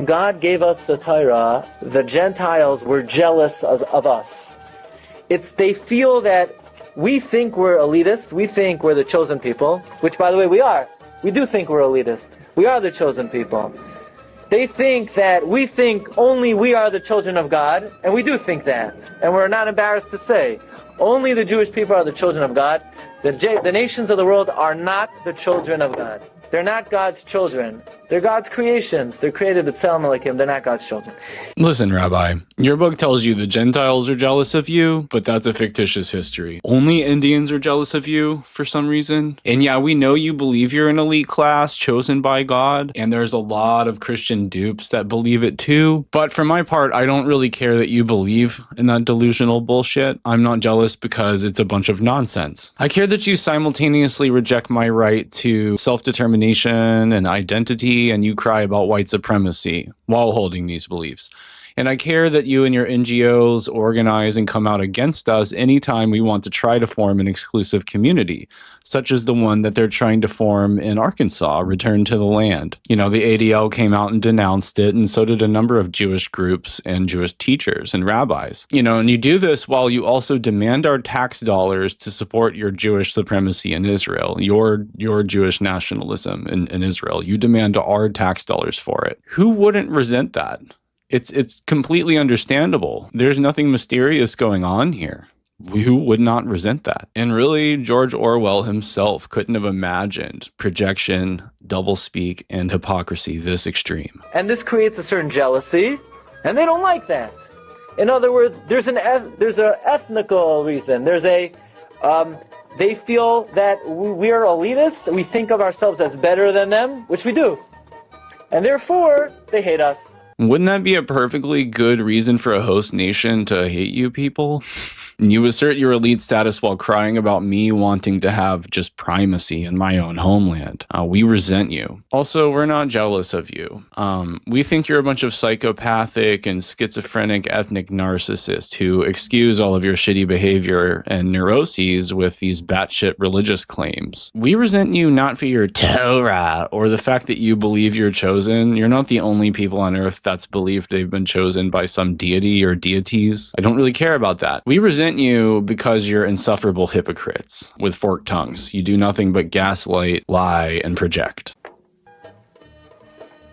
God gave us the Torah, the Gentiles were jealous of us. They feel that we think we're elitist, we think we're the chosen people, which by the way we are. We do think we're elitist. We are the chosen people. They think that we think only we are the children of God, and we do think that. And we're not embarrassed to say, only the Jewish people are the children of God. The nations of the world are not the children of God. They're not God's children. They're God's creations. They're created with Tselem Elokim. They're not God's children. Listen, Rabbi, your book tells you the Gentiles are jealous of you, but that's a fictitious history. Only Indians are jealous of you for some reason. And yeah, we know you believe you're an elite class chosen by God, and there's a lot of Christian dupes that believe it too. But for my part, I don't really care that you believe in that delusional bullshit. I'm not jealous because it's a bunch of nonsense. I care that you simultaneously reject my right to self-determination and identity, and you cry about white supremacy while holding these beliefs. And I care that you and your NGOs organize and come out against us anytime we want to try to form an exclusive community, such as the one that they're trying to form in Arkansas, Return to the Land. You know, the ADL came out and denounced it, and so did a number of Jewish groups and Jewish teachers and rabbis. You know, and you do this while you also demand our tax dollars to support your Jewish supremacy in Israel, your Jewish nationalism in Israel. You demand our tax dollars for it. Who wouldn't resent that? It's completely understandable. There's nothing mysterious going on here. Who would not resent that? And really, George Orwell himself couldn't have imagined projection, doublespeak, and hypocrisy this extreme. And this creates a certain jealousy, and they don't like that. In other words, there's an ethnical reason. They feel that we are elitist. We think of ourselves as better than them, which we do. And therefore, they hate us. Wouldn't that be a perfectly good reason for a host nation to hate you people? You assert your elite status while crying about me wanting to have just primacy in my own homeland. We resent you. Also, we're not jealous of you. We think you're a bunch of psychopathic and schizophrenic ethnic narcissists who excuse all of your shitty behavior and neuroses with these batshit religious claims. We resent you not for your Torah or the fact that you believe you're chosen. You're not the only people on earth that's believed they've been chosen by some deity or deities. I don't really care about that. We resent you because you're insufferable hypocrites with forked tongues. You do nothing but gaslight, lie, and project.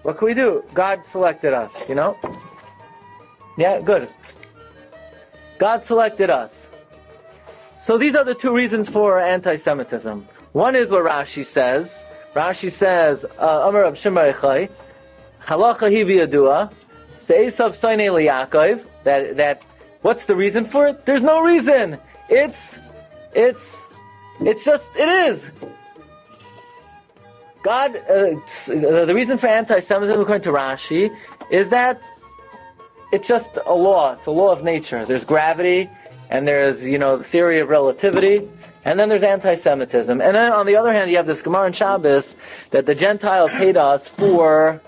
What can we do? God selected us, you know? Yeah, good. God selected us. So these are the two reasons for anti-Semitism. One is what Rashi says. Rashi says, Amar Rav Shimon Echai, Halacha hi v'yadua, Se'esav Soinei liYaakov, that what's the reason for it? There's no reason. It's just, it is. God, the reason for anti-Semitism, according to Rashi, is that it's just a law. It's a law of nature. There's gravity, and there's, the theory of relativity, and then there's anti-Semitism. And then on the other hand, you have this Gemara in Shabbos that the Gentiles hate us for,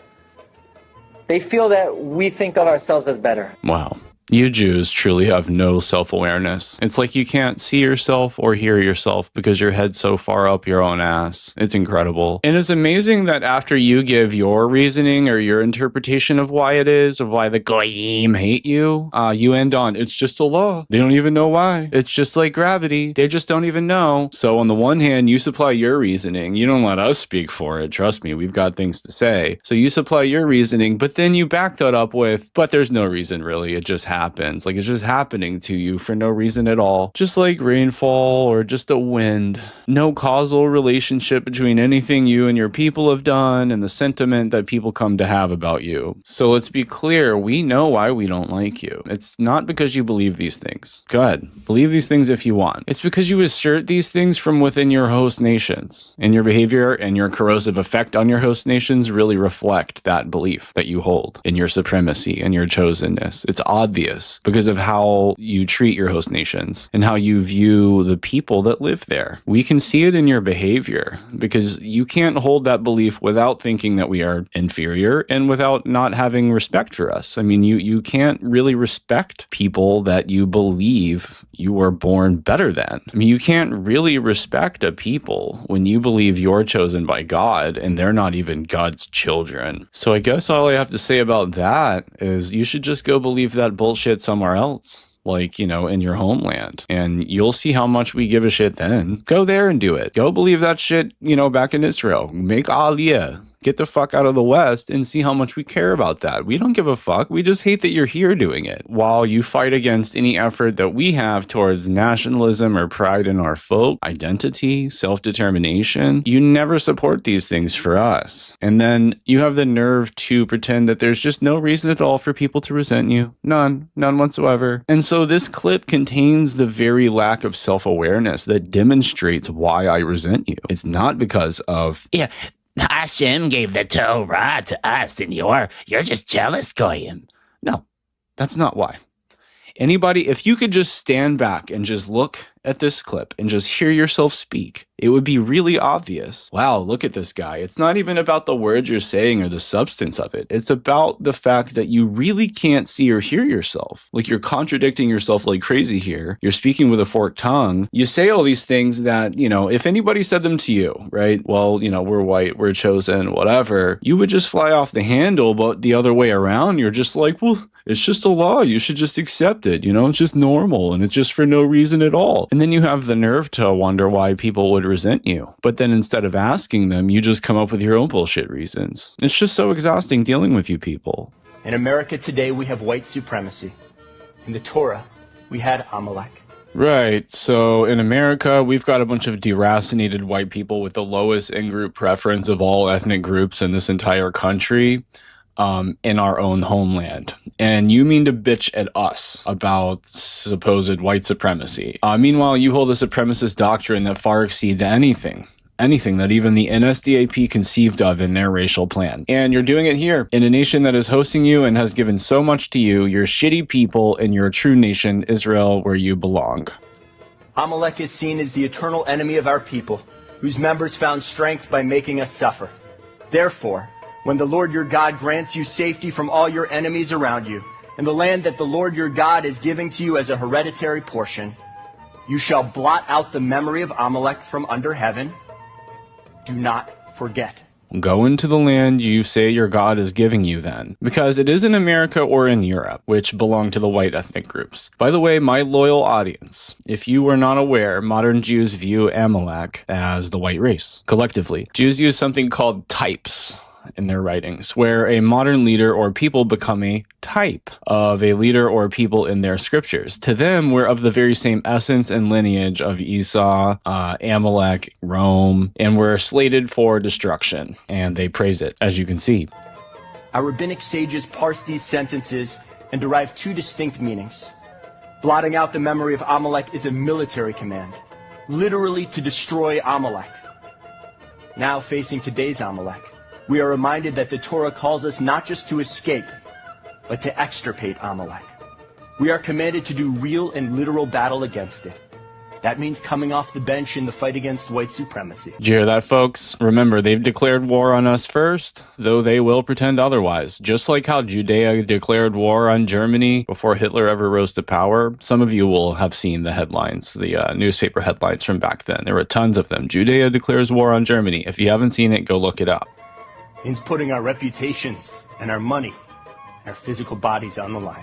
they feel that we think of ourselves as better. Wow. You Jews truly have no self-awareness. It's like you can't see yourself or hear yourself because your head's so far up your own ass. It's incredible. And it's amazing that after you give your reasoning or your interpretation of why it is, of why the Goyim hate you, you end on, it's just a law. They don't even know why. It's just like gravity. They just don't even know. So on the one hand, you supply your reasoning. You don't let us speak for it. Trust me, we've got things to say. So you supply your reasoning, but then you back that up with, but there's no reason really. It just happens. Like it's just happening to you for no reason at all. Just like rainfall or just a wind. No causal relationship between anything you and your people have done and the sentiment that people come to have about you. So let's be clear. We know why we don't like you. It's not because you believe these things. Go ahead. Believe these things if you want. It's because you assert these things from within your host nations. And your behavior and your corrosive effect on your host nations really reflect that belief that you hold in your supremacy and your chosenness. It's obvious. obvious because of how you treat your host nations and how you view the people that live there. We can see it in your behavior because you can't hold that belief without thinking that we are inferior and without not having respect for us. I mean, you can't really respect people that you believe you were born better than. I mean, you can't really respect a people when you believe you're chosen by God and they're not even God's children. So I guess all I have to say about that is you should just go believe that bullshit somewhere else. Like, you know, in your homeland. And you'll see how much we give a shit then. Go there and do it. Go believe that shit, you know, back in Israel. Make Aliyah. Get the fuck out of the West and see how much we care about that. We don't give a fuck. We just hate that you're here doing it. While you fight against any effort that we have towards nationalism or pride in our folk, identity, self-determination, you never support these things for us. And then you have the nerve to pretend that there's just no reason at all for people to resent you. None whatsoever. And so this clip contains the very lack of self-awareness that demonstrates why I resent you. It's not because of, yeah, Hashem gave the Torah to us and you're just jealous, Goyim. No, that's not why. Anybody, if you could just stand back and just look at this clip and just hear yourself speak, it would be really obvious. Wow, look at this guy. It's not even about the words you're saying or the substance of it. It's about the fact that you really can't see or hear yourself. Like you're contradicting yourself like crazy here. You're speaking with a forked tongue. You say all these things that, you know, if anybody said them to you, right? Well, you know, we're white, we're chosen, whatever. You would just fly off the handle, but the other way around, you're just like, well, it's just a law. You should just accept it. You know, it's just normal and it's just for no reason at all. And then you have the nerve to wonder why people would resent you. But then instead of asking them, you just come up with your own bullshit reasons. It's just so exhausting dealing with you people. In America today, we have white supremacy. In the Torah, we had Amalek. Right. So in America, we've got a bunch of deracinated white people with the lowest in-group preference of all ethnic groups in this entire country. In our own homeland. And you mean to bitch at us about supposed white supremacy. Meanwhile, you hold a supremacist doctrine that far exceeds anything that even the NSDAP conceived of in their racial plan. And you're doing it here in a nation that is hosting you and has given so much to you, your shitty people in your true nation, Israel, where you belong. Amalek is seen as the eternal enemy of our people, whose members found strength by making us suffer. Therefore, when the Lord your God grants you safety from all your enemies around you, and the land that the Lord your God is giving to you as a hereditary portion, you shall blot out the memory of Amalek from under heaven. Do not forget. Go into the land you say your God is giving you then, because it is in America or in Europe, which belong to the white ethnic groups. By the way, my loyal audience, if you were not aware, modern Jews view Amalek as the white race. Collectively, Jews use something called types in their writings, where a modern leader or people become a type of a leader or people in their scriptures. To them, we're of the very same essence and lineage of Esau, Amalek, Rome, and we're slated for destruction. And they praise it, as you can see. Our rabbinic sages parse these sentences and derive two distinct meanings. Blotting out the memory of Amalek is a military command, literally to destroy Amalek. Now facing today's Amalek, we are reminded that the Torah calls us not just to escape, but to extirpate Amalek. We are commanded to do real and literal battle against it. That means coming off the bench in the fight against white supremacy. Did you hear that, folks? Remember, they've declared war on us first, though they will pretend otherwise. Just like how Judea declared war on Germany before Hitler ever rose to power. Some of you will have seen the headlines, the newspaper headlines from back then. There were tons of them. Judea declares war on Germany. If you haven't seen it, go look it up. Means putting our reputations and our money, our physical bodies on the line.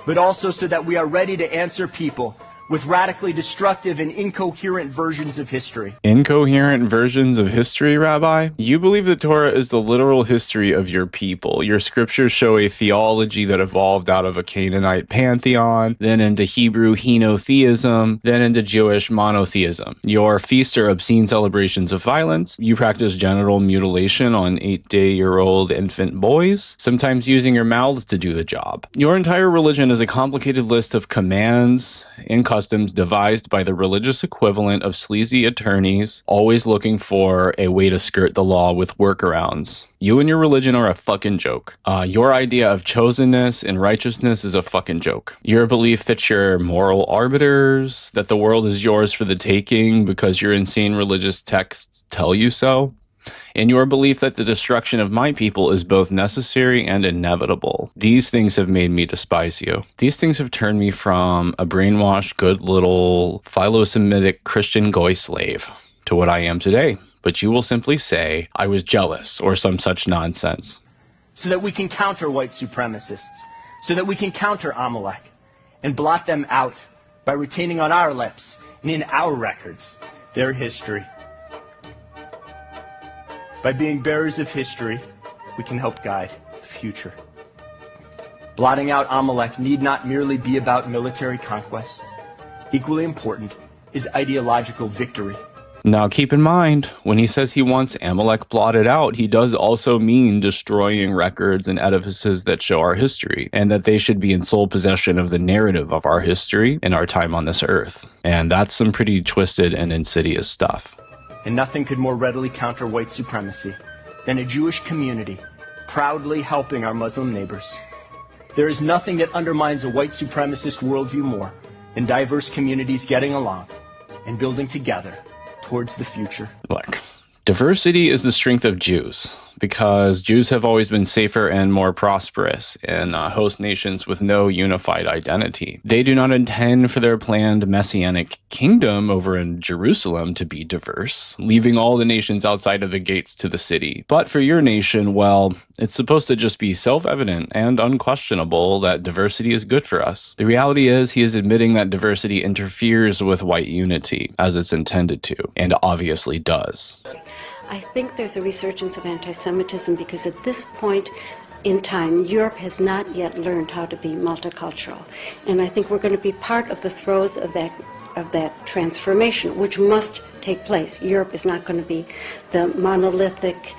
But also so that we are ready to answer people with radically destructive and incoherent versions of history. Incoherent versions of history, Rabbi? You believe the Torah is the literal history of your people. Your scriptures show a theology that evolved out of a Canaanite pantheon, then into Hebrew henotheism, then into Jewish monotheism. Your feasts are obscene celebrations of violence. You practice genital mutilation on 8-day-old infant boys, sometimes using your mouths to do the job. Your entire religion is a complicated list of commands and customs devised by the religious equivalent of sleazy attorneys, always looking for a way to skirt the law with workarounds. You and your religion are a fucking joke. Your idea of chosenness and righteousness is a fucking joke. Your belief that you're moral arbiters, that the world is yours for the taking because your insane religious texts tell you so, and your belief that the destruction of my people is both necessary and inevitable. These things have made me despise you. These things have turned me from a brainwashed, good little philo-Semitic Christian goy slave to what I am today. But you will simply say, I was jealous, or some such nonsense. So that we can counter white supremacists, so that we can counter Amalek, and blot them out by retaining on our lips and in our records their history. By being bearers of history, we can help guide the future. Blotting out Amalek need not merely be about military conquest. Equally important is ideological victory. Now keep in mind, when he says he wants Amalek blotted out, he does also mean destroying records and edifices that show our history, and that they should be in sole possession of the narrative of our history and our time on this earth. And that's some pretty twisted and insidious stuff. And nothing could more readily counter white supremacy than a Jewish community proudly helping our Muslim neighbors. There is nothing that undermines a white supremacist worldview more than diverse communities getting along and building together towards the future. Look, diversity is the strength of Jews, because Jews have always been safer and more prosperous in host nations with no unified identity. They do not intend for their planned messianic kingdom over in Jerusalem to be diverse, leaving all the nations outside of the gates to the city. But for your nation, well, it's supposed to just be self-evident and unquestionable that diversity is good for us. The reality is he is admitting that diversity interferes with white unity, as it's intended to, and obviously does. I think there's a resurgence of anti-Semitism because at this point in time, Europe has not yet learned how to be multicultural. And I think we're going to be part of the throes of that transformation, which must take place. Europe is not going to be the monolithic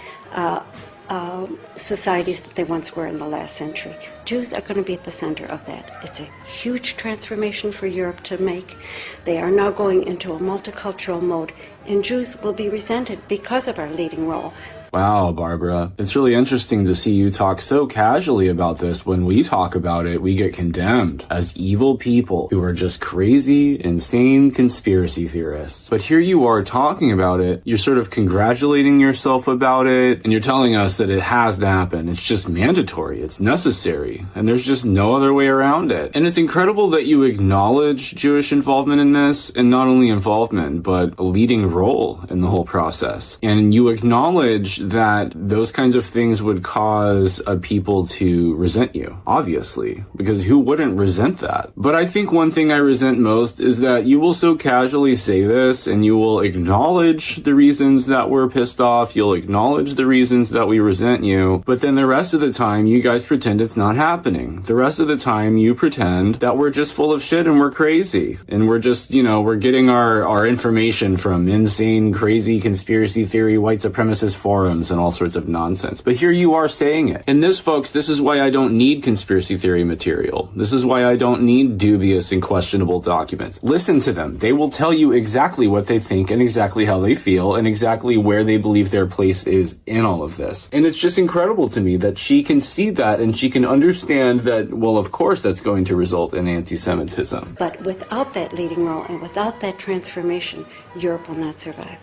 societies that they once were in the last century. Jews are going to be at the center of that. It's a huge transformation for Europe to make. They are now going into a multicultural mode, and Jews will be resented because of our leading role. Wow, Barbara. It's really interesting to see you talk so casually about this. When we talk about it, we get condemned as evil people who are just crazy, insane conspiracy theorists. But here you are talking about it. You're sort of congratulating yourself about it, and you're telling us that it has to happen. It's just mandatory. It's necessary. And there's just no other way around it. And it's incredible that you acknowledge Jewish involvement in this, and not only involvement, but a leading role in the whole process. And you acknowledge that those kinds of things would cause a people to resent you, obviously, because who wouldn't resent that? But I think one thing I resent most is that you will so casually say this, and you will acknowledge the reasons that we're pissed off, you'll acknowledge the reasons that we resent you, but then the rest of the time you guys pretend it's not happening. The rest of the time you pretend that we're just full of shit and we're crazy, and we're just, we're getting our information from insane, crazy conspiracy theory, white supremacist forums and all sorts of nonsense. But here you are saying it. And this, folks, this is why I don't need conspiracy theory material. This is why I don't need dubious and questionable documents. Listen to them. They will tell you exactly what they think and exactly how they feel and exactly where they believe their place is in all of this. And it's just incredible to me that she can see that and she can understand that, well, of course that's going to result in anti-Semitism. But without that leading role and without that transformation, Europe will not survive.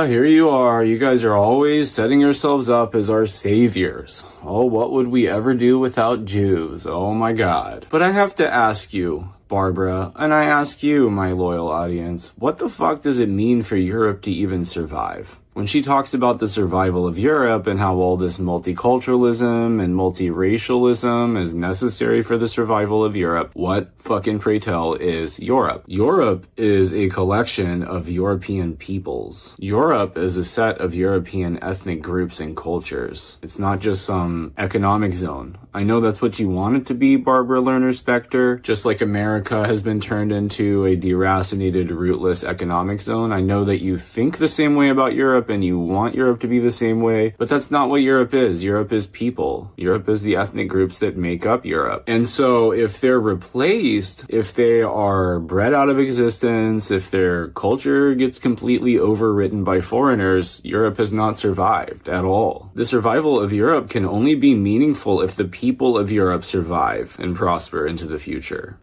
Here you are. You guys are always setting yourselves up as our saviors. Oh, what would we ever do without Jews? Oh my God. But I have to ask you, Barbara, and I ask you, my loyal audience, what the fuck does it mean for Europe to even survive? When she talks about the survival of Europe and how all this multiculturalism and multiracialism is necessary for the survival of Europe, what fucking pray tell is Europe? Europe is a collection of European peoples. Europe is a set of European ethnic groups and cultures. It's not just some economic zone. I know that's what you want it to be, Barbara Lerner Specter. Just like America has been turned into a deracinated, rootless economic zone. I know that you think the same way about Europe and you want Europe to be the same way, but that's not what Europe is. Europe is people. Europe is the ethnic groups that make up Europe. And so if they're replaced, if they are bred out of existence, if their culture gets completely overwritten by foreigners, Europe has not survived at all. The survival of Europe can only be meaningful if the people of Europe survive and prosper into the future.